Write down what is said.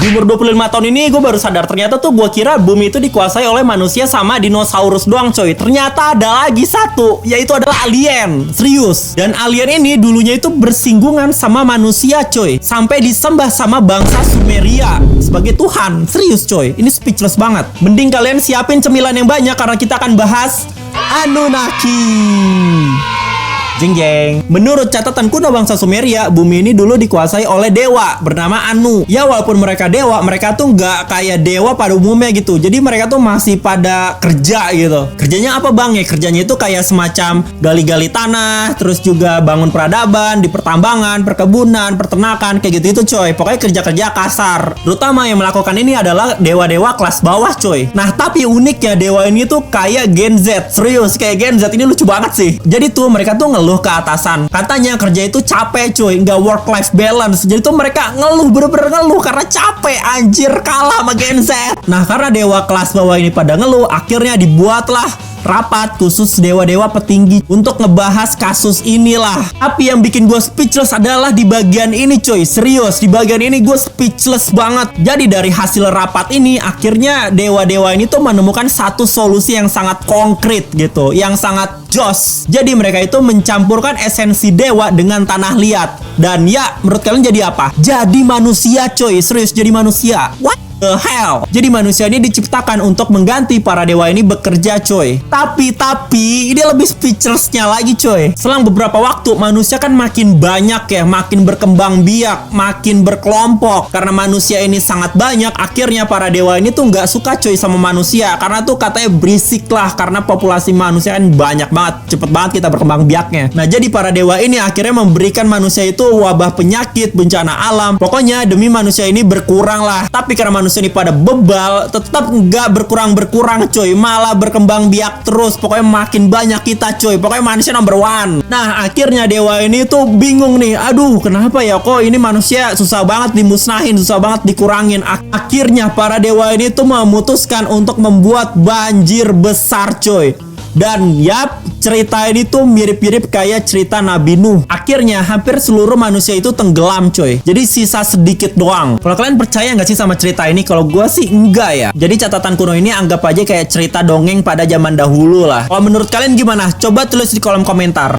Di umur 25 tahun ini gue baru sadar ternyata tuh gue kira bumi itu dikuasai oleh manusia sama dinosaurus doang coy. Ternyata ada lagi satu, yaitu adalah alien. Serius. Dan alien ini dulunya itu bersinggungan sama manusia coy. Sampai disembah sama bangsa Sumeria sebagai Tuhan. Serius coy, ini speechless banget. Mending kalian siapin cemilan yang banyak karena kita akan bahas Anunnaki. Jeng jeng. Menurut catatan kuno bangsa Sumeria, bumi ini dulu dikuasai oleh dewa bernama Anu. Ya walaupun mereka dewa, mereka tuh nggak kayak dewa pada umumnya gitu. Jadi mereka tuh masih pada kerja gitu. Kerjanya apa bang ya? Kerjanya itu kayak semacam gali-gali tanah, terus juga bangun peradaban di pertambangan, perkebunan, peternakan, kayak gitu itu coy. Pokoknya kerja-kerja kasar. Terutama yang melakukan ini adalah dewa-dewa kelas bawah coy. Nah tapi uniknya dewa ini tuh kayak Gen Z. Serius kayak Gen Z, ini lucu banget sih. Jadi tuh mereka tuh ngeluh ke atasan. Katanya kerja itu capek cuy, nggak work life balance. Jadi tuh mereka ngeluh, bener-bener ngeluh karena capek. Anjir, kalah sama Gen Z. Nah karena dewa kelas bawah ini pada ngeluh, akhirnya dibuatlah rapat khusus dewa-dewa petinggi untuk ngebahas kasus inilah. Tapi yang bikin gue speechless adalah di bagian ini coy. Serius, di bagian ini gue speechless banget. Jadi dari hasil rapat ini akhirnya dewa-dewa ini tuh menemukan satu solusi yang sangat konkret gitu, yang sangat jos. Jadi mereka itu mencampurkan esensi dewa dengan tanah liat. Dan ya, menurut kalian jadi apa? Jadi manusia coy. Serius, jadi manusia. What the hell? Jadi manusia ini diciptakan untuk mengganti para dewa ini bekerja coy. Tapi ini lebih speechlessnya lagi coy. Selang beberapa waktu manusia kan makin banyak ya, makin berkembang biak, makin berkelompok. Karena manusia ini sangat banyak, akhirnya para dewa ini tuh nggak suka coy sama manusia. Karena tuh katanya berisik lah, karena populasi manusia kan banyak banget, cepet banget kita berkembang biaknya. Nah jadi para dewa ini akhirnya memberikan manusia itu wabah penyakit, bencana alam. Pokoknya demi manusia ini berkurang lah. Tapi karena manusia ini pada bebal, tetap nggak berkurang coy, malah berkembang biak terus. Pokoknya makin banyak kita coy, pokoknya manusia number one. Nah akhirnya dewa ini tuh bingung nih, aduh kenapa ya kok ini manusia susah banget dimusnahin, susah banget dikurangin. Akhirnya para dewa ini tuh memutuskan untuk membuat banjir besar coy. Dan yap, cerita ini tuh mirip-mirip kayak cerita Nabi Nuh. Akhirnya hampir seluruh manusia itu tenggelam coy. Jadi sisa sedikit doang. Kalau kalian percaya nggak sih sama cerita ini? Kalau gue sih enggak ya. Jadi catatan kuno ini anggap aja kayak cerita dongeng pada zaman dahulu lah. Kalau menurut kalian gimana? Coba tulis di kolom komentar.